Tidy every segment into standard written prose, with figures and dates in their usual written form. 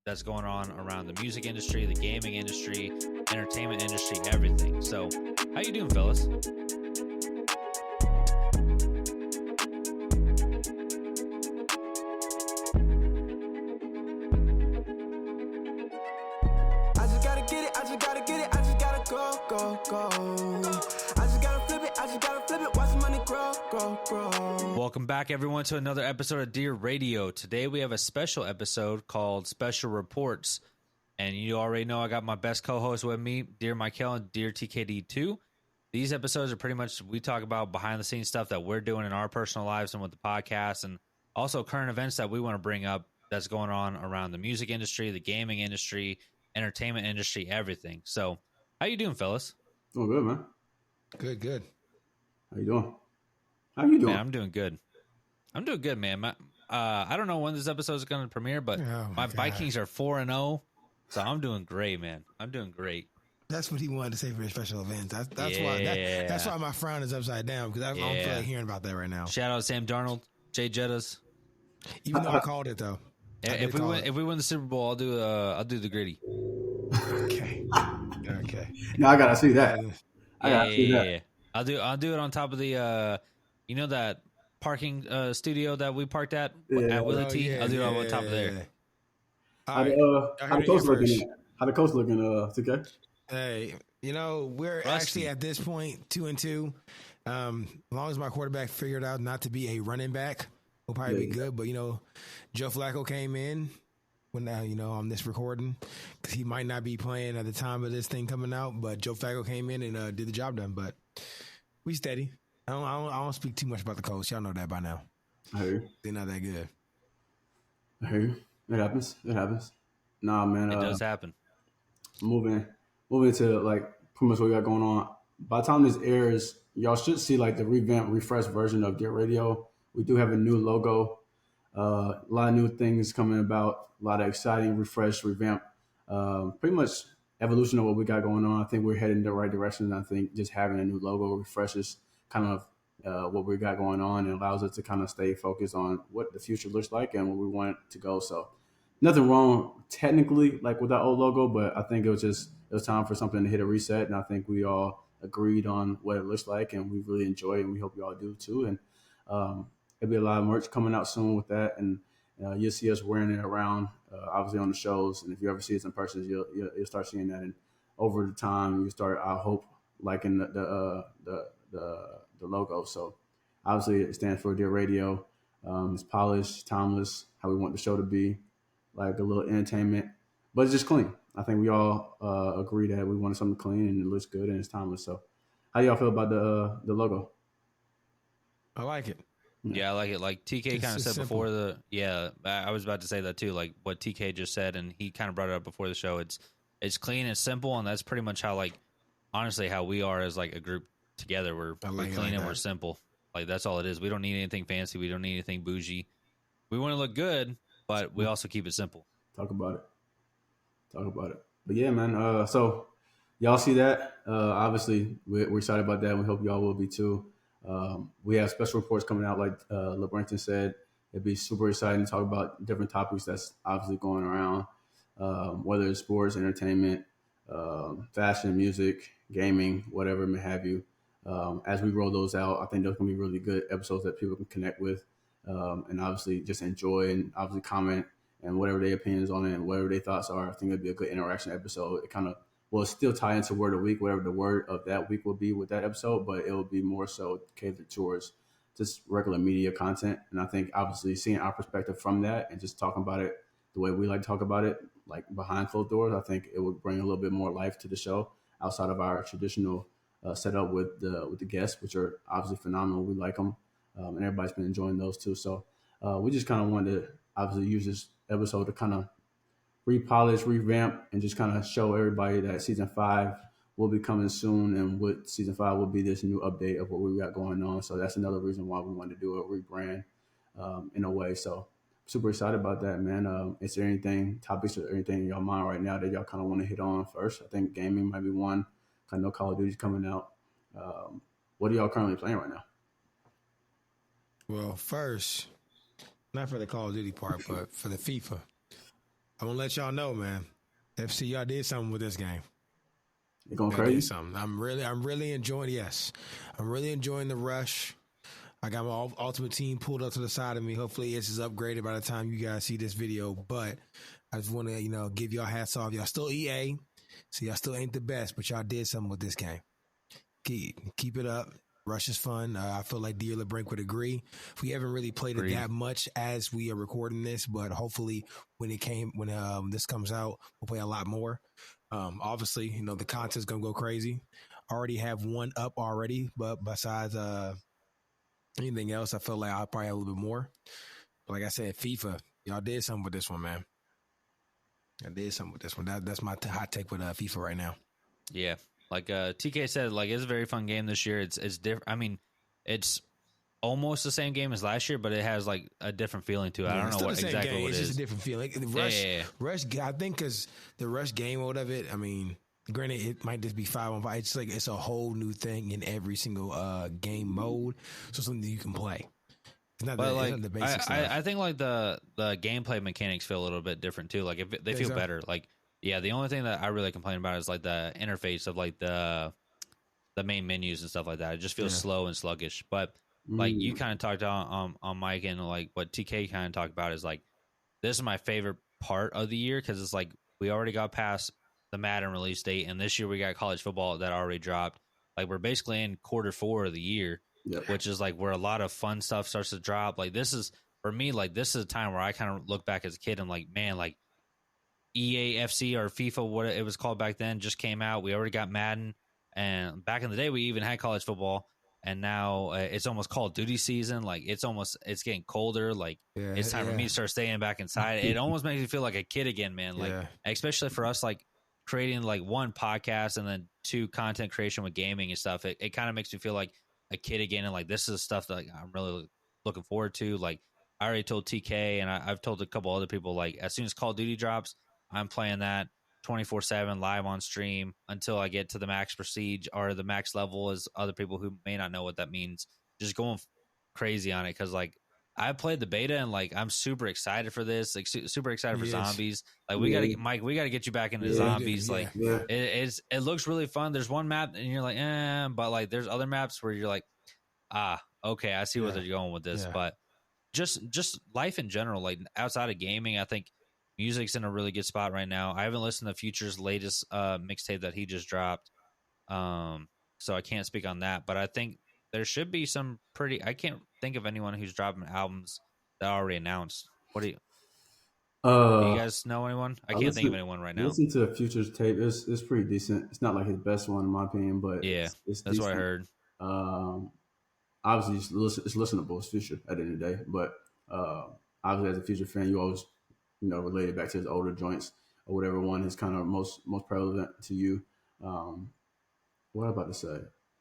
that's going on around the music industry, the gaming industry, entertainment industry, everything. So, how you doing, fellas? Welcome back, everyone, to another episode of Dear Radio. Today we have a special episode called Special Reports. And you already know I got my best co-host with me, Dear Michael and Dear TKD2. These episodes are pretty much, we talk about behind-the-scenes stuff that we're doing in our personal lives and with the podcast, and also current events that we want to bring up that's going on around the music industry, the gaming industry, entertainment industry, everything. So, how you doing, fellas? Doing good, man. Good. How you doing? How you doing? Man, I'm doing good. I'm doing good, man. I don't know when this episode is going to premiere, but my Vikings are 4-0, so I'm doing great, man. I'm doing great. That's what he wanted to say for his special events. That's why my frown is upside down, because I don't feel like hearing about that right now. Shout out to Sam Darnold, Jay Jettas. Even though I called it though. If we win the Super Bowl, I'll do the gritty. Okay. No, I gotta see that. Yeah. I'll do it on top of the that parking studio that we parked at Willie T. I'll do it on top of there. How the coach looking? How the coach looking? TK. Hey, we're actually at this point 2-2. As long as my quarterback figured out not to be a running back, we'll probably be good. But Joe Flacco came in when on this recording, because he might not be playing at the time of this thing coming out. But Joe Flacco came in and did the job done. But we steady. I don't speak too much about the coach. Y'all know that by now. I hear you. They're not that good. I hear you. It happens. Nah, man. It does happen. Moving to like pretty much what we got going on. By the time this airs, y'all should see like the revamped, refreshed version of Get Radio. We do have a new logo, a lot of new things coming about, a lot of exciting, refreshed, revamped, pretty much evolution of what we got going on. I think we're heading in the right direction. I think just having a new logo refreshes kind of what we got going on and allows us to kind of stay focused on what the future looks like and where we want it to go. So nothing wrong technically like with that old logo, but I think it was time for something to hit a reset. And I think we all agreed on what it looks like, and we really enjoy it, and we hope you all do too. And there'll be a lot of merch coming out soon with that, and you'll see us wearing it around, obviously on the shows. And if you ever see us in person, you'll start seeing that. And over the time, you start, I hope, liking the logo. So obviously it stands for Dear Radio. It's polished, timeless, how we want the show to be, like a little entertainment, but it's just clean. I think we all agree that we wanted something clean and it looks good and it's timeless. So how y'all feel about the logo? I like it. Yeah, I like it. Like TK kind of said simple. before I was about to say that too, like what TK just said, and he kind of brought it up before the show. It's clean and simple, and that's pretty much how, like, honestly, how we are as like a group together. We're clean and we're simple. Like, that's all it is. We don't need anything fancy. We don't need anything bougie. We want to look good, but we also keep it simple. Talk about it. But yeah, man. So y'all see that? Obviously, we're excited about that. We hope y'all will be too. We have special reports coming out, like LeBranton said. It'd be super exciting to talk about different topics that's obviously going around, whether it's sports, entertainment, fashion, music, gaming, whatever it may have you. As we roll those out, I think those can be really good episodes that people can connect with, and obviously just enjoy and obviously comment and whatever their opinions on it and whatever their thoughts are. I think it'd be a good interaction episode. It kind of will still tie into word of the week, whatever the word of that week will be with that episode, but it will be more so catered towards just regular media content. And I think obviously seeing our perspective from that and just talking about it the way we like to talk about it, like behind closed doors, I think it would bring a little bit more life to the show outside of our traditional setup with the guests, which are obviously phenomenal. We like them, and everybody's been enjoying those too. So we just kind of wanted to obviously use this episode to kind of repolish, revamp, and just kind of show everybody that season 5 will be coming soon, and what season 5 will be this new update of what we got going on. So that's another reason why we wanted to do a rebrand in a way. So super excited about that, man. Is there topics or anything in your mind right now that y'all kind of want to hit on first? I think gaming might be one. I know Call of Duty's coming out. What are y'all currently playing right now? Well, first, not for the Call of Duty part, but for the FIFA. I'm gonna let y'all know, man. FC, y'all did something with this game. You going Y'all crazy? did something. I'm really enjoying. Yes, I'm really enjoying the rush. I got my ultimate team pulled up to the side of me. Hopefully, it's is upgraded by the time you guys see this video. But I just want to, give y'all hats off. Y'all still EA, so y'all still ain't the best, but y'all did something with this game. Keep it up. Rush is fun. I feel like Dear LeBrink would agree. We haven't really played it that much as we are recording this, but hopefully when this comes out, we'll play a lot more. Obviously, the content's gonna go crazy. Already have one up already, but besides anything else, I feel like I'll probably have a little bit more. But like I said, FIFA, y'all did something with this one, man. I did something with this one. That's my hot take with FIFA right now. Yeah. Like TK said, like it's a very fun game this year. It's different. I mean, it's almost the same game as last year, but it has like a different feeling to it. I don't know what exactly game. what it's it is. It's just a different feeling. Rush. I think because the Rush game mode of it. I mean, granted, it might just be 5-on-5. It's like it's a whole new thing in every single game mode. So something you can play. It's not, but it's not the basic stuff. I think like the gameplay mechanics feel a little bit different too. Like if they feel better. Like yeah, the only thing that I really complain about is like the interface of like the main menus and stuff like that. It just feels slow and sluggish. But like you kind of talked on Mike, and like what TK kind of talked about is like this is my favorite part of the year because it's like we already got past the Madden release date, and this year we got college football that already dropped. Like we're basically in Q4 of the year, which is like where a lot of fun stuff starts to drop. Like this is for me, like this is a time where I kind of look back as a kid and like, man, like EAFC or FIFA, what it was called back then, just came out. We already got Madden, and back in the day we even had college football, and now it's almost Call of Duty season. Like it's getting colder. Like it's time for me to start staying back inside. It almost makes me feel like a kid again, man. Like especially for us, like creating like one podcast and then two content creation with gaming and stuff. It kind of makes me feel like a kid again, and like this is stuff that like, I'm really looking forward to. Like I already told TK, and I've told a couple other people, like as soon as Call of Duty drops, I'm playing that 24/7 live on stream until I get to the max prestige or the max level, as other people who may not know what that means. Just going crazy on it because like I played the beta and like I'm super excited for this. Like super excited for zombies. Like we gotta Mike, we gotta get you back into zombies. Like it looks really fun. There's one map and you're like, but like there's other maps where you're like, okay, I see where they're going with this. But just life in general, like outside of gaming, I think music's in a really good spot right now. I haven't listened to Future's latest mixtape that he just dropped, so I can't speak on that. But I think there should be some pretty. I can't think of anyone who's dropping albums that already announced. What do you? Do you guys know anyone? I can't think of anyone right now. Listen to Future's tape. It's pretty decent. It's not like his best one in my opinion, but yeah, it's that's decent. what I heard. Obviously, it's listenable. It's Future at the end of the day, but obviously, as a Future fan, you always relate it back to his older joints or whatever one is kind of most prevalent to you. What am I about to say?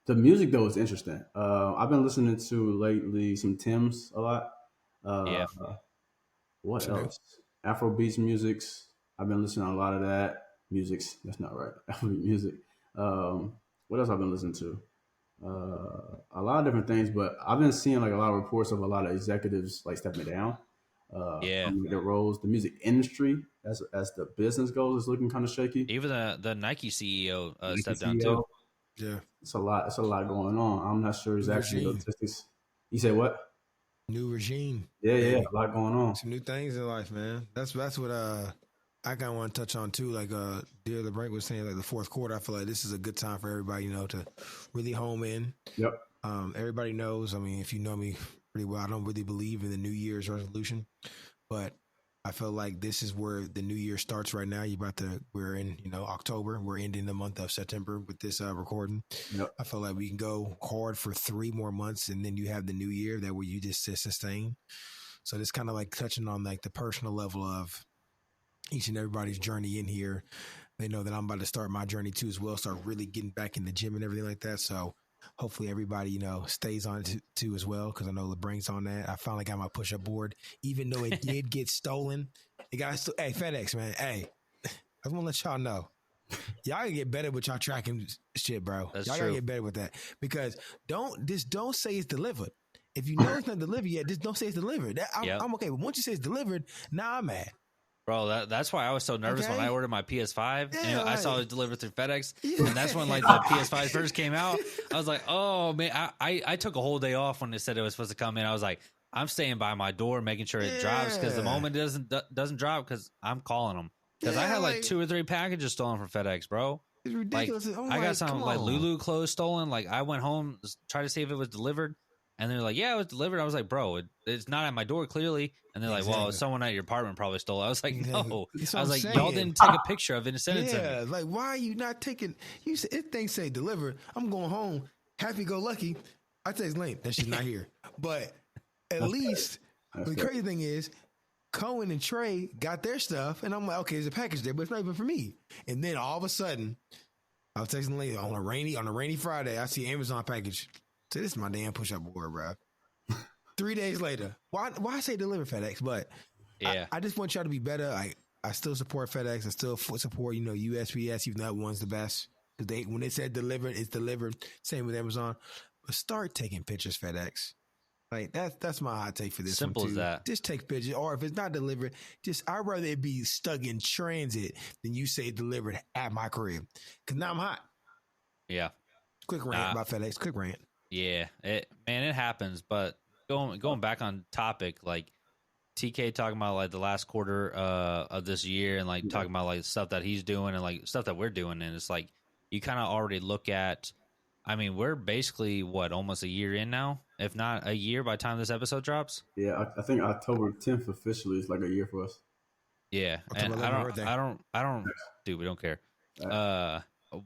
The music though is interesting. I've been listening to lately some Tim's a lot. What else? Afrobeats musics. I've been listening to a lot of that. Musics. That's not right. Afrobeat music. What else I've been listening to? A lot of different things, but I've been seeing like a lot of reports of a lot of executives like stepping down. The roles, the music industry as the business goes is looking kind of shaky. Even the Nike CEO stepped down too. Yeah, it's a lot going on. I'm not sure exactly the statistics. You say what? New regime. Yeah, a lot going on. Some new things in life, man. That's what I kind of want to touch on too. Like Dear LeBrink was saying, like the fourth quarter, I feel like this is a good time for everybody, to really home in. Yep. Everybody knows. I mean, if you know me pretty well, I don't really believe in the New Year's resolution, but I feel like this is where the new year starts right now. We're in, October. We're ending the month of September with this recording. Yep. I feel like we can go hard for 3 more months, and then you have the new year that where you just sustain. So this kind of like touching on like the personal level of each and everybody's journey in here. They know that I'm about to start my journey too as well. Start really getting back in the gym and everything like that. So hopefully everybody, stays on it too as well, because I know LeBrink's on that. I finally got my push-up board, even though it did get stolen. It got hey, FedEx, man. Hey, I just want to let y'all know. Y'all gotta get better with y'all tracking shit, bro. That's y'all true. Gotta get better with that, because don't say it's delivered. If you know it's not delivered yet, just don't say it's delivered. I'm okay. But once you say it's delivered, now I'm mad. Bro, that's why I was so nervous when I ordered my PS5 and I saw it delivered through FedEx. Yeah. And that's when like the PS5 first came out. I was like, oh man, I took a whole day off when they said it was supposed to come in. I was like, I'm staying by my door, making sure it drops, because the moment it doesn't drop, because I'm calling them. Because I had like 2 or 3 packages stolen from FedEx, bro. It's ridiculous. Like, I got some like Lulu clothes stolen. Like I went home, tried to see if it was delivered. And they're like, yeah, it was delivered. I was like, bro, it's not at my door, clearly. And they're like, well, someone at your apartment probably stole it. I was like, no. I was like, y'all didn't take a picture of it and send it to me. Yeah, like, why are you not taking... You said, if things say delivered, I'm going home, happy-go-lucky. I text Lane, that shit's not here. But at least, the crazy thing is, Cohen and Trey got their stuff, and I'm like, okay, there's a package there, but it's not even for me. And then all of a sudden, I was texting Lane on a rainy Friday, I see Amazon package. So this is my damn push-up board, bro. 3 days later. Why I say deliver FedEx? But yeah, I just want y'all to be better. I still support FedEx. I still support, USPS, even though that one's the best. Because when they said delivered, it's delivered. Same with Amazon. But start taking pictures, FedEx. Like that's my hot take for this. Simple one too. As that. Just take pictures. Or if it's not delivered, I'd rather it be stuck in transit than you say delivered at my crib. Because now I'm hot. Yeah. Quick rant about FedEx. Quick rant. Yeah, it happens. But going back on topic, like TK talking about like the last quarter of this year, and like talking about like stuff that he's doing and like stuff that we're doing, and it's like you kind of already look at. I mean, we're basically almost a year in now, if not a year by the time this episode drops. Yeah, I think October 10th officially is like a year for us. Yeah, and I don't, dude, we don't care.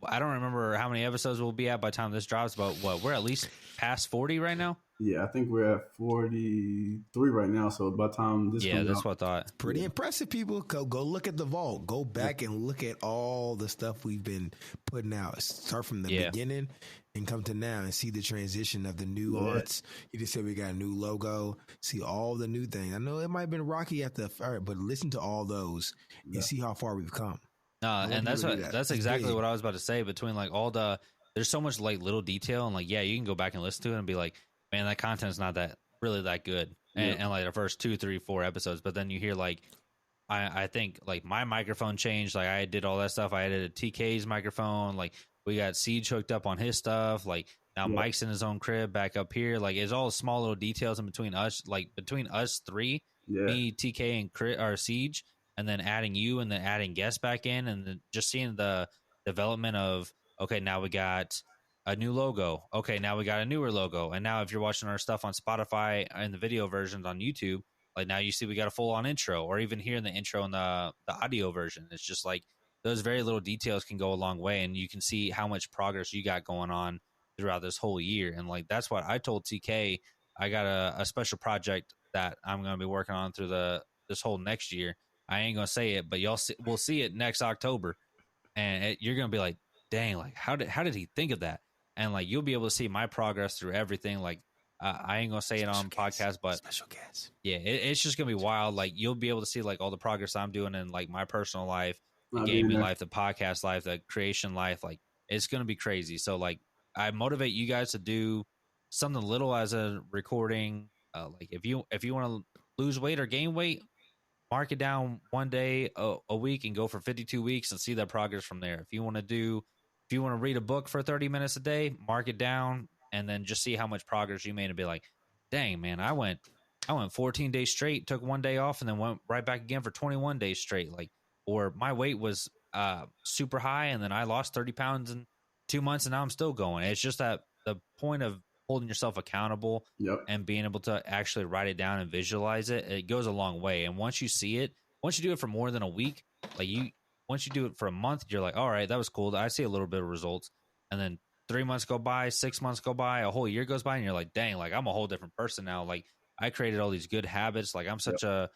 I don't remember how many episodes we'll be at by the time this drops, but we're at least past 40 right now? Yeah, I think we're at 43 right now. So by the time this comes that's out, what I thought. Pretty impressive, people. Go look at the vault. Go back and look at all the stuff we've been putting out. Start from the beginning and come to now and see the transition of the nuance. You just said we got a new logo. See all the new things. I know it might have been rocky at the start, but listen to all those and see how far we've come. No, and that's exactly what I was about to say. Between like all there's so much like little detail, and like you can go back and listen to it and be like, man, that content's not that good, and like the first 2, 3, 4 episodes. But then you hear like, I think like my microphone changed. Like I did all that stuff. I added TK's microphone. Like we got Siege hooked up on his stuff. Like now Mike's in his own crib back up here. Like it's all small little details in between us. Like between us three, me, TK, and Chris, or Siege. And then adding you, and then adding guests back in, and then just seeing the development of, okay, now we got a new logo. Okay, now we got a newer logo. And now if you're watching our stuff on Spotify and the video versions on YouTube, like now you see we got a full-on intro, or even hearing the intro in the audio version. It's just like those very little details can go a long way, and you can see how much progress you got going on throughout this whole year. And like that's what I told TK. I got a special project that I'm going to be working on through this whole next year. I ain't gonna say it, but we'll see it next October, and you're gonna be like, "Dang! Like, how did he think of that?" And like, you'll be able to see my progress through everything. Like, I ain't gonna say it on podcast, but special guests. Yeah, it's just gonna be wild. Like, you'll be able to see like all the progress I'm doing in like my personal life, the gaming life, the podcast life, the creation life. Like, it's gonna be crazy. So like, I motivate you guys to do something little as a recording. Like, if you want to lose weight or gain weight, mark it down one day a week and go for 52 weeks and see that progress from there. If you want to read a book for 30 minutes a day, mark it down and then just see how much progress you made and be like, dang, man, I went 14 days straight, took one day off, and then went right back again for 21 days straight. Like, or my weight was super high and then I lost 30 pounds in 2 months and now I'm still going. It's just that the point of holding yourself accountable and being able to actually write it down and visualize it, it goes a long way. And once you see it, once you do it for more than a week, once you do it for a month, you're like, all right, that was cool. I see a little bit of results. And then 3 months go by, 6 months go by, a whole year goes by, and you're like, dang, like I'm a whole different person now. Like I created all these good habits. Like I'm such a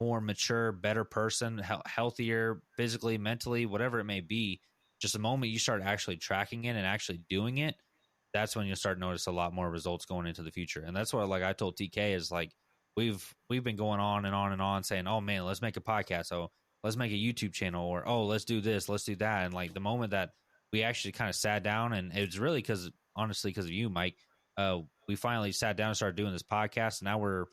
more mature, better person, healthier, physically, mentally, whatever it may be. Just the moment you start actually tracking it and actually doing it, that's when you'll start to notice a lot more results going into the future. And that's what, like I told TK, is like we've been going on and on and on saying, oh man, let's make a podcast. Oh, let's make a YouTube channel, or, oh, let's do this, let's do that. And like the moment that we actually kind of sat down, and it was really honestly because of you, Mike, we finally sat down and started doing this podcast. And now we're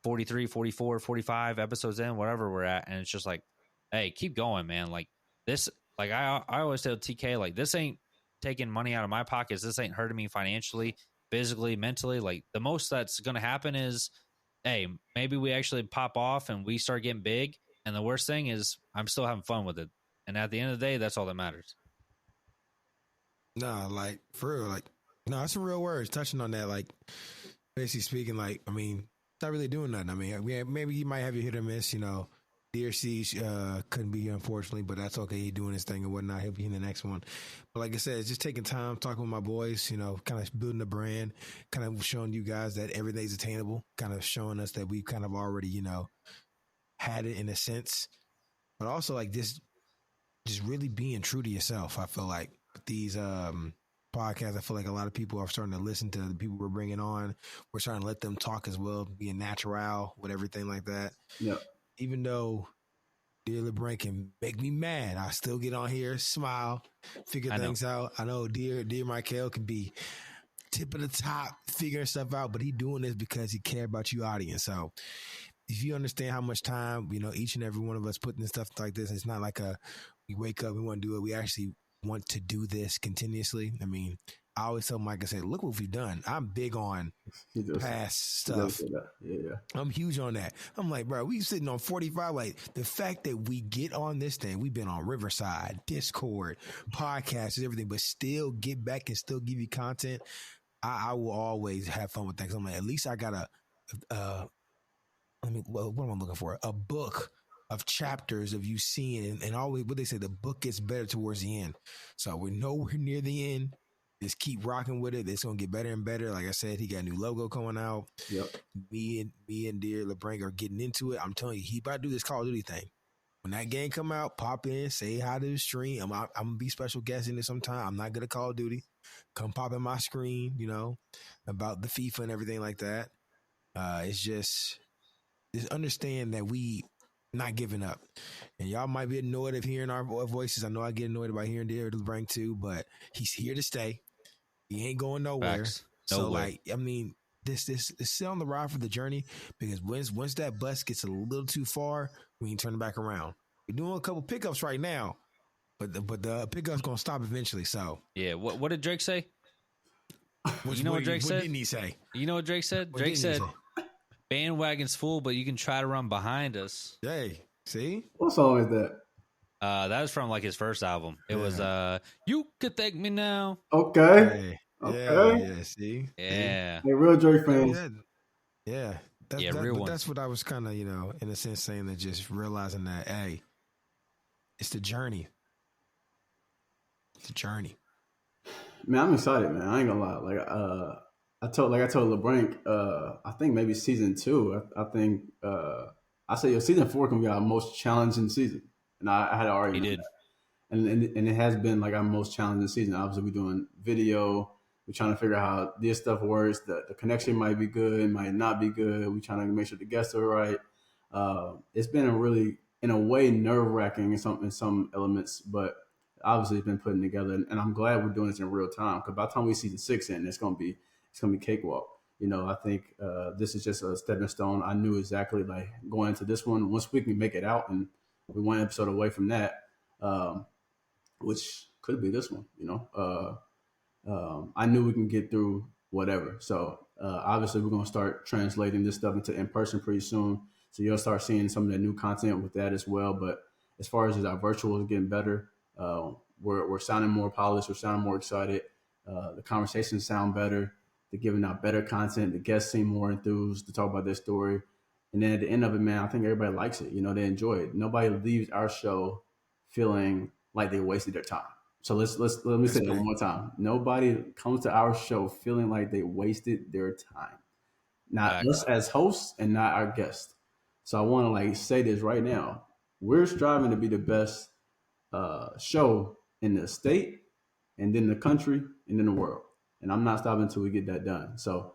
43, 44, 45 episodes in, whatever we're at. And it's just like, hey, keep going, man. Like this, like I always tell TK, like this ain't taking money out of my pockets. This ain't hurting me financially, physically, mentally. Like the most that's gonna happen is, hey, maybe we actually pop off and we start getting big. And the worst thing is, I'm still having fun with it. And at the end of the day, that's all that matters. No, like for real, like no, that's some real words. Touching on that, like basically speaking, like I mean, not really doing nothing. I mean, maybe he might have a hit or miss. You know, DRC couldn't be here unfortunately, but that's okay. He's doing his thing and whatnot. He'll be in the next one. But like I said, it's just taking time, talking with my boys. You know, kind of building a brand, kind of showing you guys that everything's attainable. Kind of showing us that we've kind of already, you know, had it in a sense, but also like this, just really being true to yourself. I feel like with these podcasts, I feel like a lot of people are starting to listen to the people we're bringing on. We're starting to let them talk as well, being natural with everything like that. Yeah. Even though Dear LeBranc can make me mad, I still get on here, smile, figure things out. I know Dear Michael can be tip of the top, figuring stuff out, but he doing this because he care about you audience. So if you understand how much time, you know, each and every one of us putting in stuff like this, it's not like we wake up, we want to do it. We actually want to do this continuously. I mean, I always tell Mike, I say, look what we've done. I'm big on past stuff. Yeah. I'm huge on that. I'm like, bro, we sitting on 45. Like the fact that we get on this thing, we've been on Riverside, Discord, podcasts, everything, but still get back and still give you content. I will always have fun with things. I'm like, at least I got what am I looking for? A book of chapters of you seeing, and always what they say, the book gets better towards the end. So we're nowhere near the end. Just keep rocking with it. It's gonna get better and better. Like I said, he got a new logo coming out. Yep. Me and Dear LeBranc are getting into it. I'm telling you, he about to do this Call of Duty thing. When that game come out, pop in, say hi to the stream. I'm gonna be special guest in it sometime. I'm not good at Call of Duty. Come pop in my screen, you know, about the FIFA and everything like that. It's just understand that we not giving up. And y'all might be annoyed of hearing our voices. I know I get annoyed about hearing Dear LeBranc too, but he's here to stay. He ain't going nowhere. Facts. So like, I mean, this is still on the ride for the journey, because once that bus gets a little too far, we can turn it back around. We're doing a couple pickups right now, but the pickup's gonna stop eventually. So yeah, what did Drake say? You know what Drake said? What didn't he say? You know what Drake said? Drake said, bandwagon's full, but you can try to run behind us. Hey, see? What song is that? That was from like his first album. It was You Could Thank Me Now. Okay. Hey. Okay. Yeah, see? Yeah. Hey, real Drake fans. Yeah. Real one. That's what I was kind of, you know, in a sense saying, that just realizing that, hey, it's the journey. It's the journey. Man, I'm excited, man. I ain't gonna lie. I told LeBranc, I think maybe season 2. I think I said season 4 can be our most challenging season, and I had already. He did. And it has been like our most challenging season. Obviously, we're doing video. We're trying to figure out how this stuff works. The connection might be good, might not be good. We're trying to make sure the guests are right. It's been a really, in a way, nerve-wracking in some elements, but obviously it's been putting together. And I'm glad we're doing this in real time, because by the time we season 6 in, it's gonna be cakewalk. You know, I think this is just a stepping stone. I knew exactly, like, going into this one, once we can make it out, and we're one episode away from that. Which could be this one, you know. I knew we can get through whatever. So obviously we're going to start translating this stuff into in-person pretty soon. So you'll start seeing some of the new content with that as well. But as far as our virtual is getting better, we're sounding more polished. We're sounding more excited. The conversations sound better. They're giving out better content. The guests seem more enthused to talk about their story. And then at the end of it, man, I think everybody likes it. You know, they enjoy it. Nobody leaves our show feeling like they wasted their time. So let me say that one more time. Nobody comes to our show feeling like they wasted their time. Not us as hosts and not our guests. So I want to say this right now. We're striving to be the best show in the state, and then the country, and then the world. And I'm not stopping until we get that done. So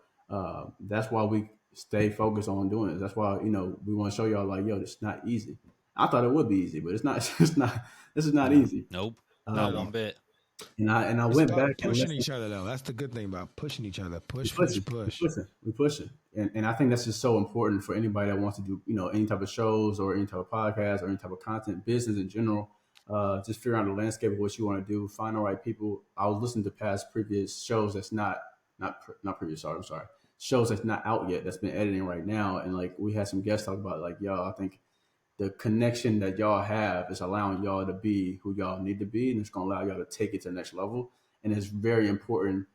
that's why we stay focused on doing it. That's why, you know, we want to show y'all this is not easy. I thought it would be easy, but it's not. This is not easy. Nope, not one bit. And I It's went back about and pushing listened. each other though. That's the good thing about pushing each other. We Push, pushing, push, push. we pushing, and I think that's just so important for anybody that wants to do any type of shows or any type of podcast or any type of content, business in general. Just figure out the landscape of what you want to do, find the right people. I was listening to previous shows that's not previous. Sorry, I'm sorry. Shows that's not out yet that's been editing right now, and like we had some guests talk about like y'all. I think the connection that y'all have is allowing y'all to be who y'all need to be, and it's going to allow y'all to take it to the next level. And it's very important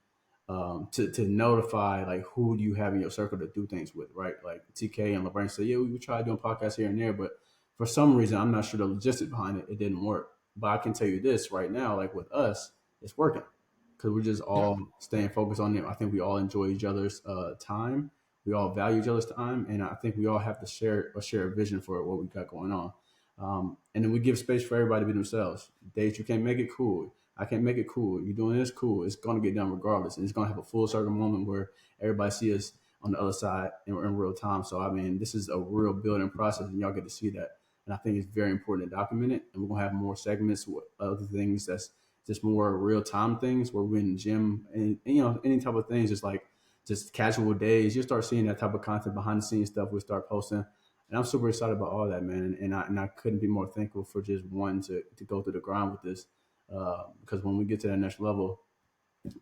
to notify like who do you have in your circle to do things with, right? Like TK and LeBron said, yeah, we tried doing podcasts here and there, but for some reason, I'm not sure the logistics behind it. It didn't work. But I can tell you this right now, like with us, it's working because we're just Yeah. all staying focused on it. I think we all enjoy each other's time. We all value each other's time, and I think we all have to share a vision for what we got going on. And then we give space for everybody to be themselves. Days you can't make it, cool. I can't make it, cool. You're doing this, cool. It's gonna get done regardless, and it's gonna have a full circle moment where everybody see us on the other side in real time. So I mean, this is a real building process, and y'all get to see that. And I think it's very important to document it. And we're gonna have more segments with other things that's just more real time things where we're in the gym and any type of things, just casual days. You start seeing that type of content behind the scenes stuff. We start posting. And I'm super excited about all that, man. And I couldn't be more thankful for just one to go through the grind with this. Because when we get to that next level,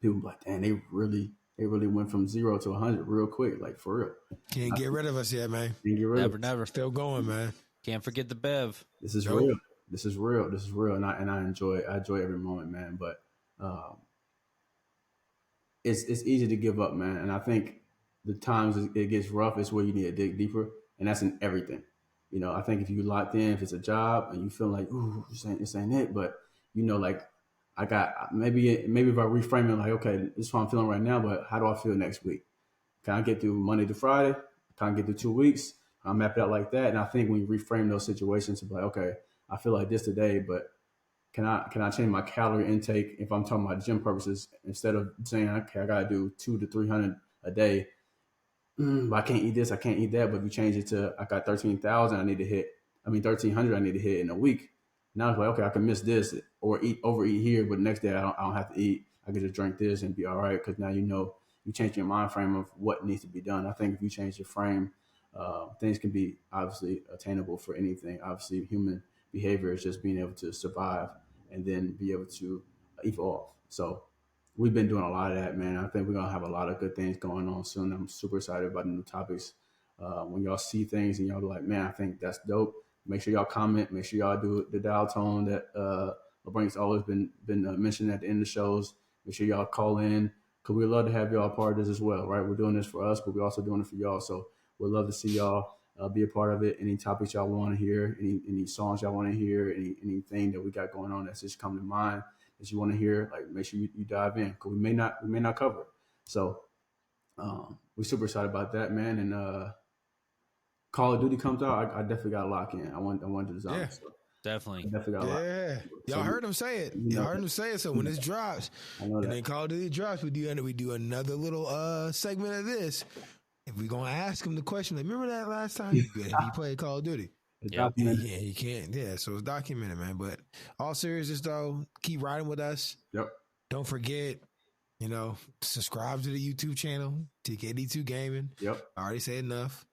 people be like, damn, they really went from 0 to 100 real quick, like for real. Can't get rid of us yet, man. Can't get rid of us. Never. Still going, man. Can't forget the Bev. This is Nope. real. This is real. This is real. And I enjoy every moment, man. But it's easy to give up, man. And I think the times it gets rough is where you need to dig deeper, and that's in everything. I think if you locked in, if it's a job and you feel like, ooh, this ain't it, but like I got maybe if I reframe it like, okay, this is what I'm feeling right now, but how do I feel next week? Can I get through Monday to Friday? Can I get through 2 weeks? I map it out like that, and I think when you reframe those situations, to be like, okay, I feel like this today, but can I change my calorie intake if I'm talking about gym purposes instead of saying, okay, I gotta do 200 to 300 a day. But I can't eat this, I can't eat that. But if you change it to I got 13,000, 1,300 I need to hit in a week. Now it's like, okay, I can miss this or overeat here, but the next day I don't have to eat. I can just drink this and be all right because now you change your mind frame of what needs to be done. I think if you change your frame, things can be obviously attainable for anything. Obviously, human behavior is just being able to survive and then be able to evolve. So we've been doing a lot of that, man. I think we're gonna have a lot of good things going on soon. I'm super excited about the new topics. When y'all see things and y'all be like, man, I think that's dope. Make sure y'all comment. Make sure y'all do the dial tone that LeBrank's always been mentioning at the end of the shows. Make sure y'all call in because we'd love to have y'all a part of this as well, right? We're doing this for us, but we're also doing it for y'all. So we'd love to see y'all be a part of it. Any topics y'all want to hear, any songs y'all want to hear, anything that we got going on that's just coming to mind that you want to hear, like make sure you dive in because we may not cover it. So we're super excited about that, man. And Call of Duty comes out, I definitely got to lock in. I want to design. Yeah. So Definitely. I definitely got to lock in. Yeah. Y'all So, heard him say it. you know Y'all heard that. him say it. So when this drops, I know and that. then Call of Duty drops, we do another little segment of this. If we're gonna ask him the question, like, remember that last time you played Call of Duty? It's Yep. documented. Yeah, you can't. Yeah, so it's documented, man. But all seriousness though, keep riding with us. Yep. Don't forget, subscribe to the YouTube channel, TKD2 Gaming. Yep. I already said enough.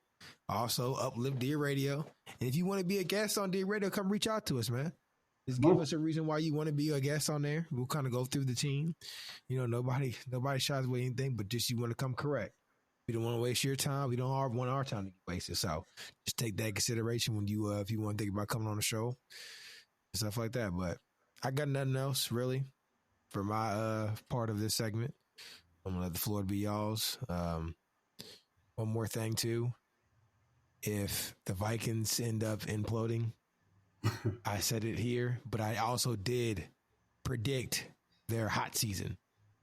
Also, uplift Dear Radio. And if you want to be a guest on Dear Radio, come reach out to us, man. Just give us a reason why you want to be a guest on there. We'll kind of go through the team. Nobody shies away anything, but just you want to come correct. We don't want to waste your time. We don't want our time to get wasted. So just take that in consideration when you, if you want to think about coming on the show and stuff like that. But I got nothing else really for my part of this segment. I'm gonna let the floor be y'all's. One more thing too. If the Vikings end up imploding, I said it here, but I also did predict their hot season.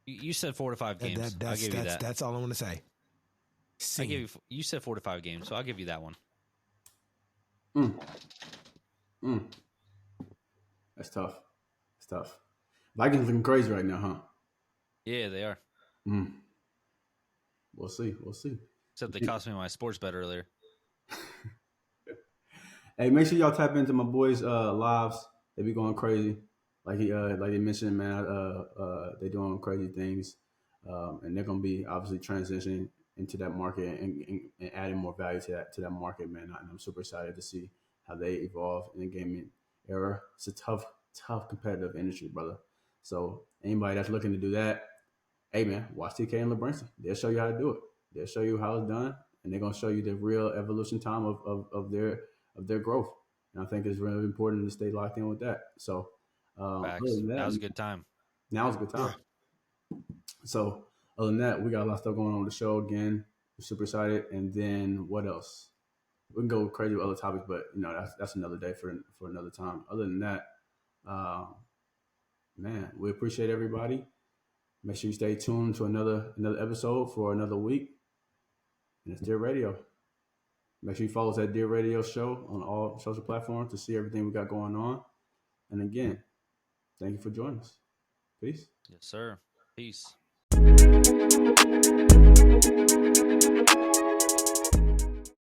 You said 4 to 5 games. I'll give you that. That's all I want to say. You said 4 to 5 games, so I'll give you that one. That's tough. It's tough. Vikings looking crazy right now, huh? Yeah, they are. We'll see. Except they cost me my sports bet earlier. Hey, make sure y'all tap into my boys' lives. They be going crazy. like they mentioned, man, they're doing crazy things, and they're gonna be obviously transitioning into that market and adding more value to that market, man. And I'm super excited to see how they evolve in the gaming era. It's a tough competitive industry, brother. So anybody that's looking to do that, hey man, watch TK and LeBrinson. They'll show you how to do it. They'll show you how it's done, and they're gonna show you the real evolution time of their growth. And I think it's really important to stay locked in with that. So other Facts. than that, Now's a good time. now's a good time. So other than that, we got a lot of stuff going on with the show again. We're super excited. And then what else? We can go crazy with other topics, but that's another day for another time. Other than that, uh, man, we appreciate everybody. Make sure you stay tuned to another episode for another week. And it's Dear Radio. Make sure you follow us at Dear Radio Show on all social platforms to see everything we got going on. And again, thank you for joining us. Peace. Yes, sir. Peace.